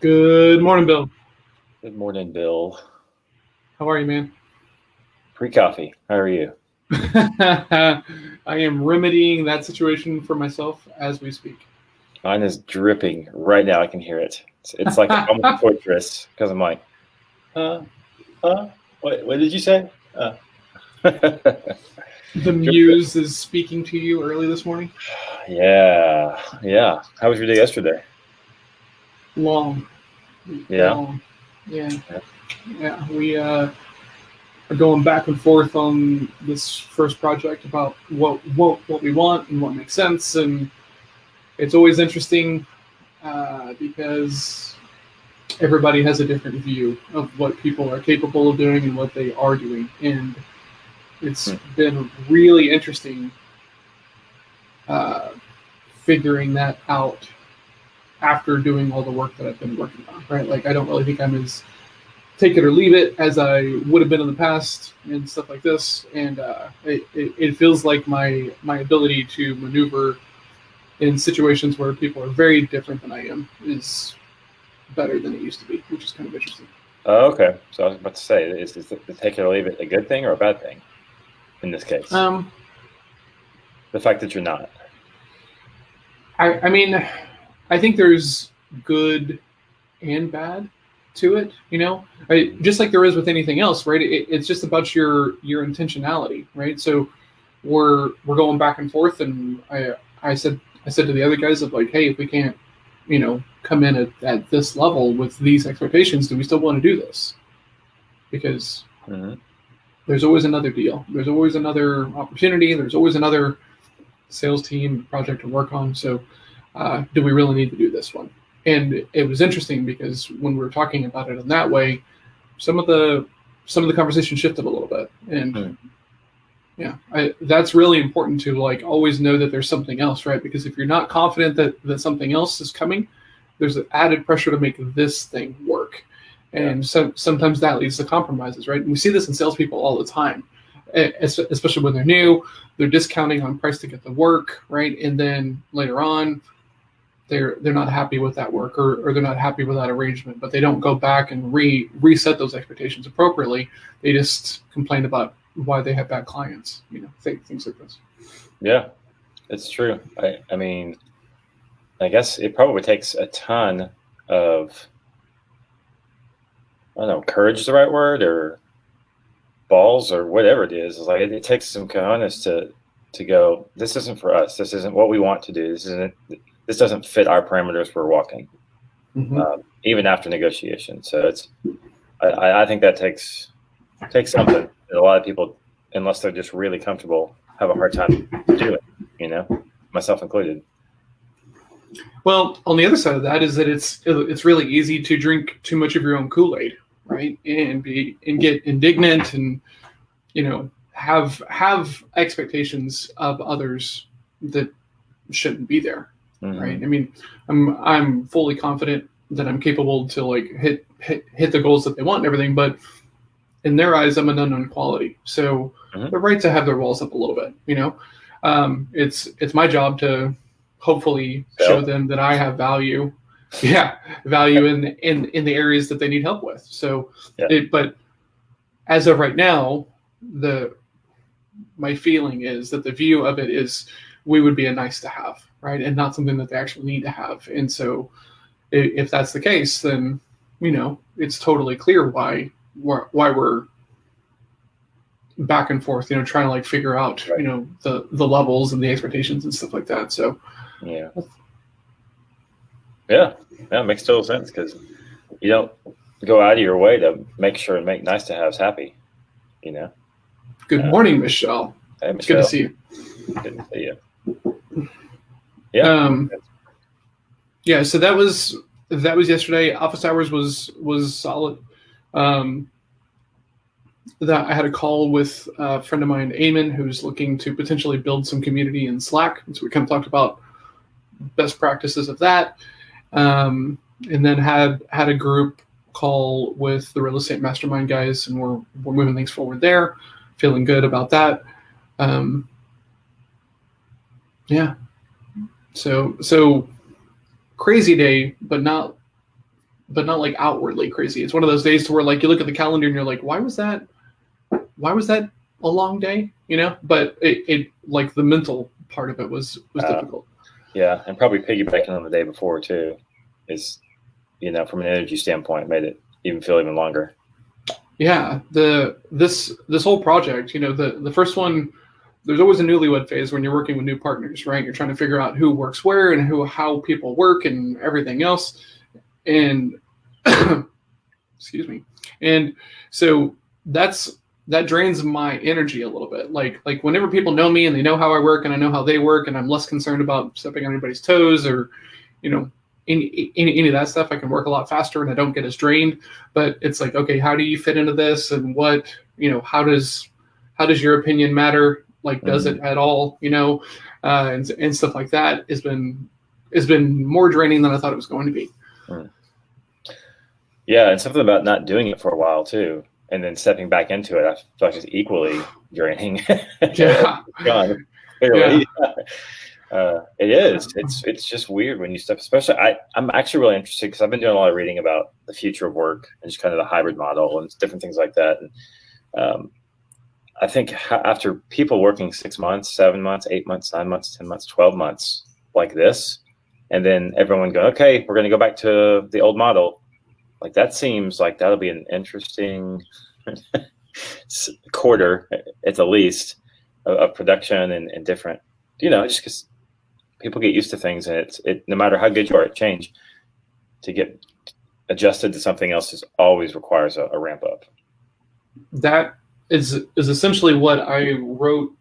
Good morning, Bill. Good morning, Bill. How are you, man? Pre-coffee. How are you? I am remedying that situation for myself as we speak. Mine is dripping right now. I can hear it. It's like almost torturous because I'm like, uh, what did you say? The Drip- Muse is speaking to you early this morning. yeah. How was your day yesterday? Long, Yeah. long. Yeah, yeah. We are going back and forth on this first project about what we want and what makes sense, and it's always interesting because everybody has a different view of what people are capable of doing and what they are doing, and it's Hmm. been really interesting uh, figuring that out after doing all the work that I've been working on. Right, like I don't really think I'm as take it or leave it as I would have been in the past and stuff like this. And it feels like my ability to maneuver in situations where people are very different than I am is better than it used to be, which is kind of interesting. Oh, okay. So I was about to say, is the take it or leave it a good thing or a bad thing in this case? Um, The fact that you're not. I mean, I think there's good and bad to it. Just like there is with anything else, right? It's just about your intentionality, right? So we're going back and forth, and I said to the other guys of like, hey, if we can't, come in at this level with these expectations, do we still want to do this? Because Mm-hmm. there's always another deal. There's always another opportunity. There's always another sales team project to work on. So, do we really need to do this one? And it was interesting because when we were talking about it in that way, some of the conversation shifted a little bit, and Hmm. yeah, that's really important to like always know that there's something else, right? Because if you're not confident that something else is coming, there's an added pressure to make this thing work, Yeah. and so sometimes that leads to compromises, right? And we see this in salespeople all the time, especially when they're new. They're discounting on price to get the work, right? And then later on, they're not happy with that work, or they're not happy with that arrangement, but they don't go back and reset those expectations appropriately. They just complain about why they have bad clients, things like this. Yeah, it's true. I mean, I guess it probably takes a ton of, I don't know, courage is the right word, or balls, or whatever it is. It's like it takes some cojones to go, this isn't for us. This isn't what we want to do. This doesn't fit our parameters we're walking, Mm-hmm. even after negotiation. So I think that takes something that a lot of people, unless they're just really comfortable, have a hard time doing, myself included. Well, on the other side of that is that it's really easy to drink too much of your own Kool-Aid, right? And get indignant, and have expectations of others that shouldn't be there, Mm-hmm. right? I mean, I'm fully confident that I'm capable to like hit the goals that they want and everything, but in their eyes, I'm an unknown quality. So Mm-hmm. they're right to have their walls up a little bit. It's my job to hopefully show them that I have value. Yeah, value in the areas that they need help with. So, Yeah. but as of right now, my feeling is that the view of it is we would be a nice to have, right, and not something that they actually need to have. And so, if that's the case, then it's totally clear why we're back and forth, trying to like figure out, Right. the levels and the expectations and stuff like that. So Yeah. Yeah. It makes total sense because you don't go out of your way to make sure and make nice to haves happy. Good morning, Michelle. Hey, It's good Michelle. to see you. Good to see you. Yeah. Yeah. So that was yesterday. Office hours was solid. That I had a call with a friend of mine, Eamon, who's looking to potentially build some community in Slack. And so we kind of talked about best practices of that, and then had a group call with the real estate mastermind guys, and we're moving things forward there. Feeling good about that. Yeah. So crazy day, but not not like outwardly crazy. It's one of those days to where like you look at the calendar and you're like, why was that a long day? You know, but it like the mental part of it was difficult. Yeah, and probably piggybacking on the day before too is, you know, from an energy standpoint, made it even feel even longer. Yeah, this whole project, you know, the first one, there's always a newlywed phase when you're working with new partners, right? You're trying to figure out who works where and how people work and everything else. And excuse me. And so that drains my energy a little bit. Like whenever people know me and they know how I work and I know how they work and I'm less concerned about stepping on anybody's toes or, you know, any of that stuff, I can work a lot faster and I don't get as drained. But it's like, okay, how do you fit into this? And what, you know, how does your opinion matter? Like, does it at all? You know, and stuff like that has been more draining than I thought it was going to be. Yeah, and something about not doing it for a while too, and then stepping back into it, I feel like it's equally draining. Yeah. God, clearly. Yeah. It is. It's just weird when you step. Especially, I'm actually really interested because I've been doing a lot of reading about the future of work and just kind of the hybrid model and different things like that. And I think after people working 6 months, 7 months, 8 months, 9 months, 10 months, 12 months like this, and then everyone go, okay, we're going to go back to the old model. Like that seems like that'll be an interesting quarter at the least of production and different, you know, just because people get used to things and it no matter how good you are at change, to get adjusted to something else always requires a ramp up. That is essentially what I wrote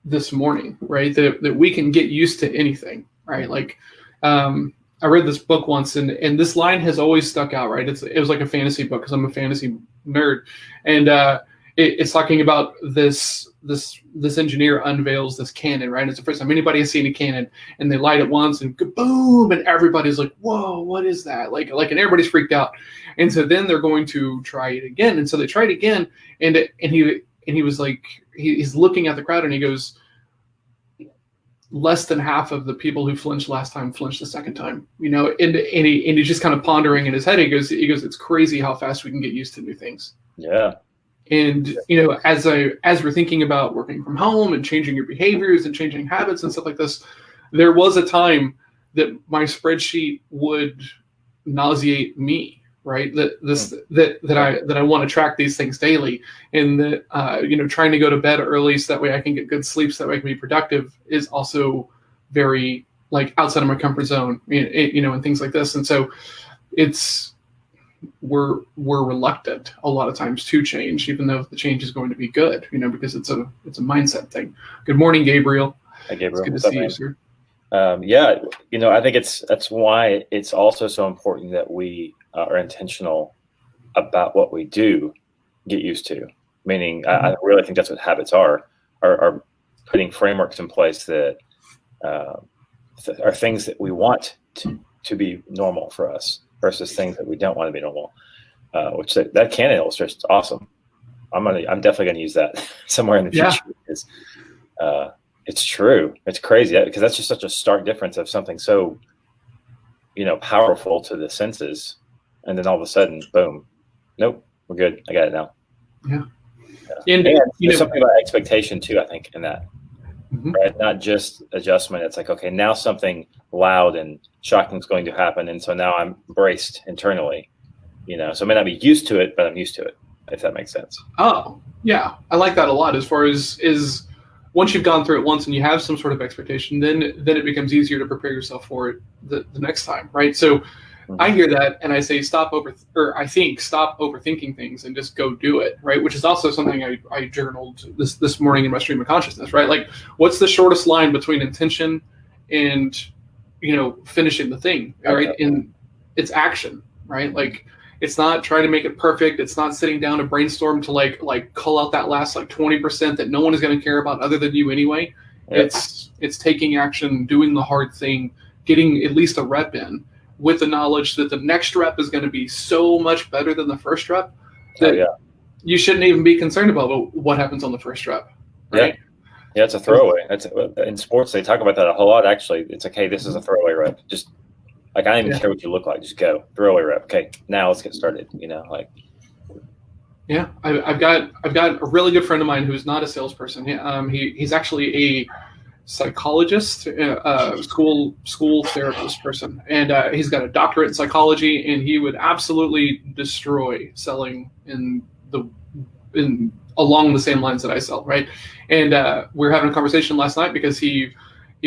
this morning, right? That we can get used to anything, right? Like, I read this book once, and this line has always stuck out, right? It was like a fantasy book because I'm a fantasy nerd, and it's talking about this engineer unveils this cannon, right? It's the first time anybody has seen a cannon, and they light it once, and boom, and everybody's like, "Whoa, what is that?" Like, and everybody's freaked out, and so then they're going to try it again, and so they tried again, and he was like, he's looking at the crowd, and he goes, less than half of the people who flinched last time flinched the second time, you know, and he's just kind of pondering in his head. He goes, it's crazy how fast we can get used to new things. Yeah. And, you know, as we're thinking about working from home and changing your behaviors and changing habits and stuff like this, there was a time that my spreadsheet would nauseate me, right? That I want to track these things daily, and that you know, trying to go to bed early so that way I can get good sleep, so that way I can be productive, is also very like outside of my comfort zone, you know, and things like this. And so we're reluctant a lot of times to change, even though the change is going to be good, you know, because it's a mindset thing. Good morning, Gabriel. Hi, Gabriel. It's good to see you, sir. Yeah, you know, I think that's why it's also so important that we are intentional about what we do get used to. Meaning, I really think that's what habits are putting frameworks in place that are things that we want to be normal for us versus things that we don't want to be normal. Which that cannon illustration is awesome. I'm definitely gonna use that somewhere in the future. Yeah. Because, it's true. It's crazy because that's just such a stark difference of something so, you know, powerful to the senses, and then all of a sudden, boom, nope, we're good. I got it now. Yeah. And there's something about expectation too, I think, in that. Right? Not just adjustment. It's like, okay, now something loud and shocking is going to happen, and so now I'm braced internally. You know, so I may not be used to it, but I'm used to it, if that makes sense. Oh, yeah. I like that a lot. As far as once you've gone through it once and you have some sort of expectation, then it becomes easier to prepare yourself for it the next time, right? So I hear that and I say stop overthinking things and just go do it, right? Which is also something I journaled this morning in my stream of consciousness, right? Like, what's the shortest line between intention and, you know, finishing the thing, right? Okay. And it's action, right? Like, it's not trying to make it perfect. It's not sitting down to brainstorm to like cull out that last like 20% that no one is going to care about other than you anyway. Yep. It's taking action, doing the hard thing, getting at least a rep in, with the knowledge that the next rep is going to be so much better than the first rep that you shouldn't even be concerned about what happens on the first rep. Right? Yeah, it's a throwaway. In sports, they talk about that a whole lot. Actually, it's okay. This is a throwaway rep. Just Like, I don't even care what you look like. Just go. Throw away rep. Okay, now let's get started. Like. Yeah, I've got a really good friend of mine who's not a salesperson. He's actually a psychologist, school therapist person, and he's got a doctorate in psychology, and he would absolutely destroy selling in along the same lines that I sell, right? And we were having a conversation last night because he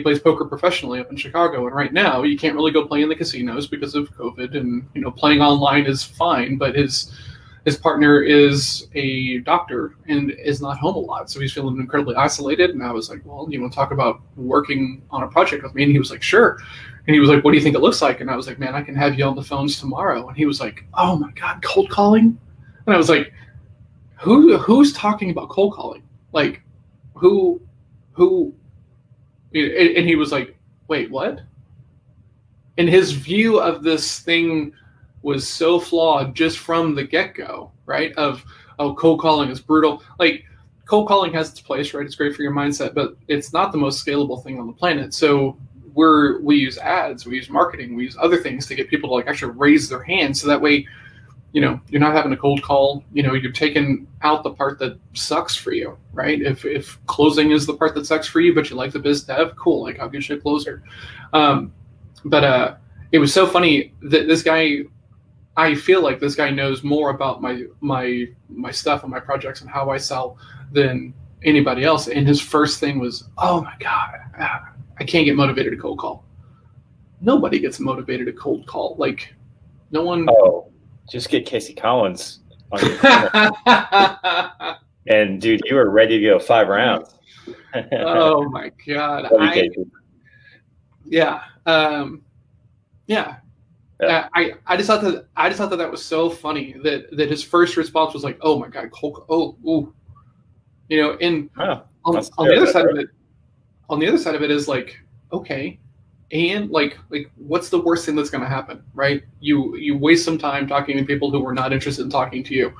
plays poker professionally up in Chicago, and right now you can't really go play in the casinos because of COVID, and playing online is fine, but his partner is a doctor and is not home a lot, so he's feeling incredibly isolated. And I was like, well, you want to talk about working on a project with me? And he was like, sure. And he was like, what do you think it looks like? And I was like, man, I can have you on the phones tomorrow. And he was like, oh my God, cold calling? And I was like, who's talking about cold calling? Like, who? And he was like, wait, what? And his view of this thing was so flawed just from the get-go, right? Cold calling is brutal. Like, cold calling has its place, right? It's great for your mindset, but it's not the most scalable thing on the planet. So we use ads, we use marketing, we use other things to get people to like actually raise their hand. So that way, you're not having a cold call. You're taking out the part that sucks for you, right? If closing is the part that sucks for you, but you like the biz dev, cool. Like, I'll get you a closer. But it was so funny that this guy, I feel like this guy knows more about my stuff and my projects and how I sell than anybody else. And his first thing was, oh my God, I can't get motivated to cold call. Nobody gets motivated to cold call. Like, no one. Oh, just get Casey Collins on your and dude, you were ready to go 5 rounds. Oh my God. Yeah. I just thought that was so funny that his first response was like, oh my God, cold. Oh, ooh. And on the other side of it is like, okay, and like what's the worst thing that's going to happen, right? You waste some time talking to people who are not interested in talking to you.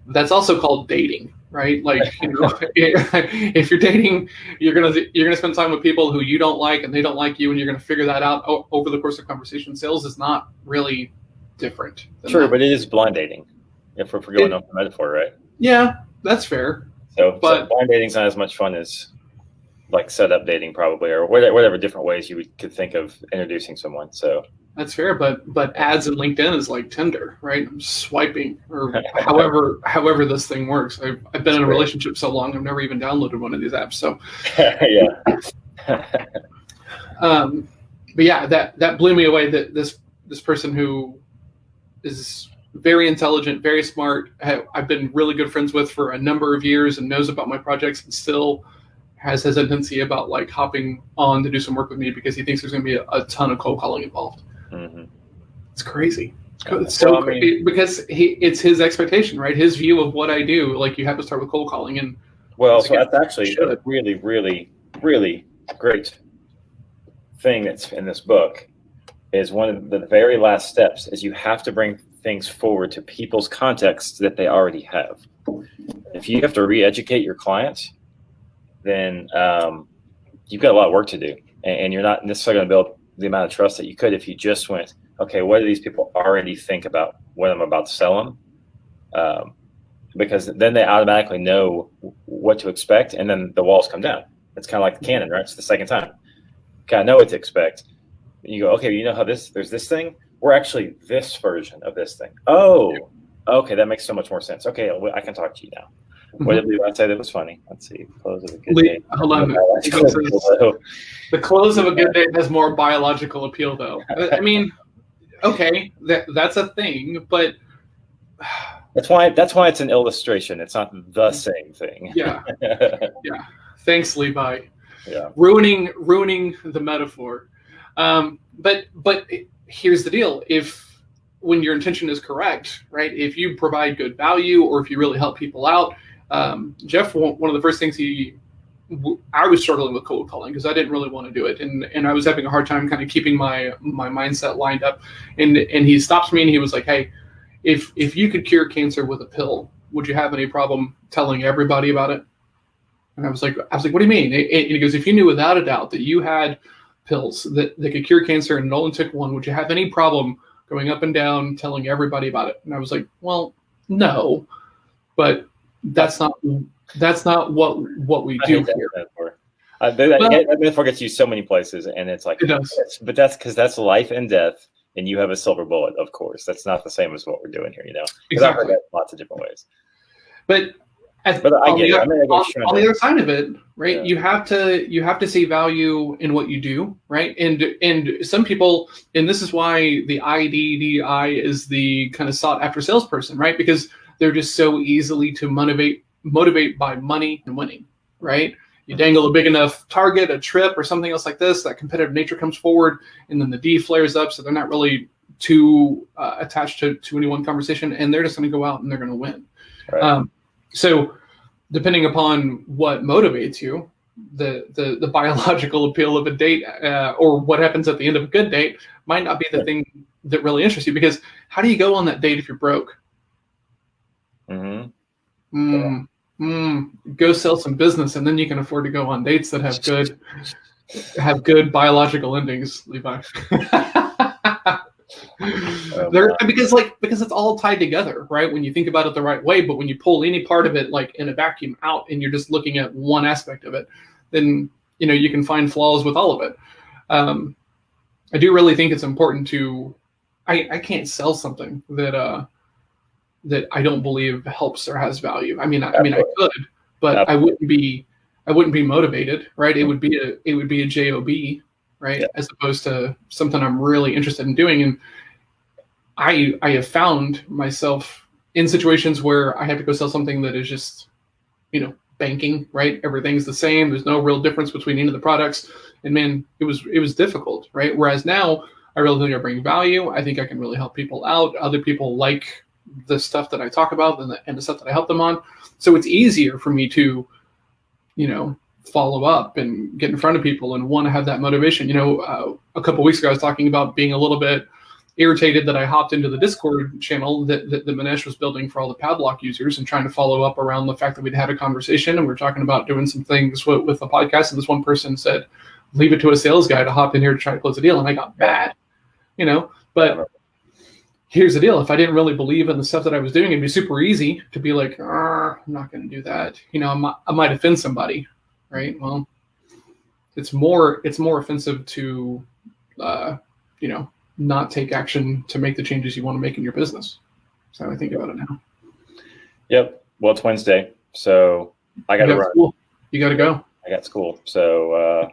That's also called dating, right? Like, if you're dating, you're gonna spend time with people who you don't like and they don't like you, and you're gonna figure that out over the course of conversation. Sales is not really different. Sure, but it is blind dating. If we're going off the metaphor, right? Yeah, that's fair. So blind dating's not as much fun as like setup dating, probably, or whatever different ways you could think of introducing someone. So that's fair, but ads in LinkedIn is like Tinder, right? I'm swiping, or however this thing works. I've been in a relationship so long, I've never even downloaded one of these apps. So yeah. But yeah, that blew me away. That this person who is very intelligent, very smart, I've been really good friends with for a number of years and knows about my projects, and still has hesitancy about like hopping on to do some work with me because he thinks there's going to be a ton of cold calling involved. Mm-hmm. It's crazy. It's so crazy because it's his expectation, right? His view of what I do. Like, you have to start with cold calling, and so that's actually a really, really, really great thing that's in this book. Is one of the very last steps is you have to bring things forward to people's contexts that they already have. If you have to re-educate your clients, then you've got a lot of work to do, and you're not necessarily going to build the amount of trust that you could if you just went, okay, what do these people already think about what I'm about to sell them? Because then they automatically know what to expect, and then the walls come down. It's kind of like the cannon, right? It's the second time. Okay, I know what to expect. And you go, okay, you know how there's this thing? We're actually this version of this thing. Oh, okay, that makes so much more sense. Okay, I can talk to you now. What did we say that was funny? Let's see. Close of a good day. Hold on. The close of a good day has more biological appeal, though. I mean, okay, that's a thing, but that's why it's an illustration. It's not the same thing. Yeah. Yeah. Thanks, Levi. Yeah. Ruining the metaphor. But here's the deal. When your intention is correct, right? If you provide good value, or if you really help people out, Jeff, one of the first things I was struggling with cold calling because I didn't really want to do it, and I was having a hard time kind of keeping my mindset lined up. And he stops me and he was like, "Hey, if you could cure cancer with a pill, would you have any problem telling everybody about it?" And I was like, "What do you mean?" And he goes, "If you knew without a doubt that you had pills that could cure cancer and it only took one, would you have any problem going up and down telling everybody about it? And I was like, well, no, but that's not what we do here. That metaphor gets used so many places, and it's like, it does. But that's because that's life and death, and you have a silver bullet. Of course, that's not the same as what we're doing here. Because I've heard that lots of different ways. But I get it. On the other side of it, right? Yeah. You have to see value in what you do, right? And some people, and this is why the IDDI is the kind of sought after salesperson, right? Because they're just so easily to motivate by money and winning, right? You dangle a big enough target, a trip, or something else like this, that competitive nature comes forward, and then the D flares up, so they're not really too attached to any one conversation, and they're just going to go out and they're going to win. Right. So depending upon what motivates you, the biological appeal of a date or what happens at the end of a good date might not be the thing that really interests you, because how do you go on that date if you're broke? Go sell some business, and then you can afford to go on dates that have good biological endings, Levi. Because it's all tied together, right? When you think about it the right way, but when you pull any part of it like in a vacuum out and you're just looking at one aspect of it, then you can find flaws with all of it. I do really think it's important to I can't sell something that I don't believe helps or has value. I mean I could, but I wouldn't be motivated, right? It would be a job, right? Yeah. As opposed to something I'm really interested in doing. And I have found myself in situations where I have to go sell something that is just, banking, right? Everything's the same. There's no real difference between any of the products. And man, it was difficult, right? Whereas now I really think I bring value. I think I can really help people out. Other people like the stuff that I talk about and the stuff that I help them on. So it's easier for me to, follow up and get in front of people and want to have that motivation. A couple of weeks ago, I was talking about being a little bit irritated that I hopped into the Discord channel that Manesh was building for all the Padlock users and trying to follow up around the fact that we'd had a conversation and we were talking about doing some things with the podcast. And this one person said, leave it to a sales guy to hop in here to try to close a deal. And I got mad, but here's the deal. If I didn't really believe in the stuff that I was doing, it'd be super easy to be like, I'm not going to do that. I might offend somebody, right? Well, it's more offensive to, not take action to make the changes you want to make in your business. That's how I think about it now. Yep. Well, it's Wednesday, so I got to run. School. You got to go. I got school. So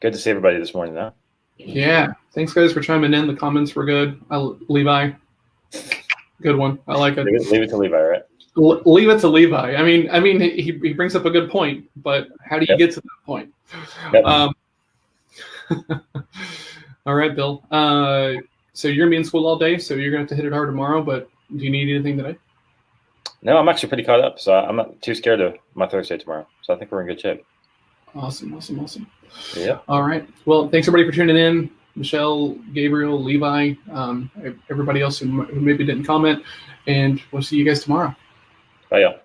good to see everybody this morning, though. Yeah. Thanks, guys, for chiming in. The comments were good. Levi, good one. I like it. Leave it to Levi, right? Leave it to Levi. I mean, he brings up a good point, but how do you get to that point? Yep. All right, Bill. So you're going to be in school all day, so you're going to have to hit it hard tomorrow, but do you need anything today? No, I'm actually pretty caught up, so I'm not too scared of my Thursday tomorrow. So I think we're in good shape. Awesome. Yeah. All right. Well, thanks everybody for tuning in. Michelle, Gabriel, Levi, everybody else who maybe didn't comment, and we'll see you guys tomorrow. Bye, y'all.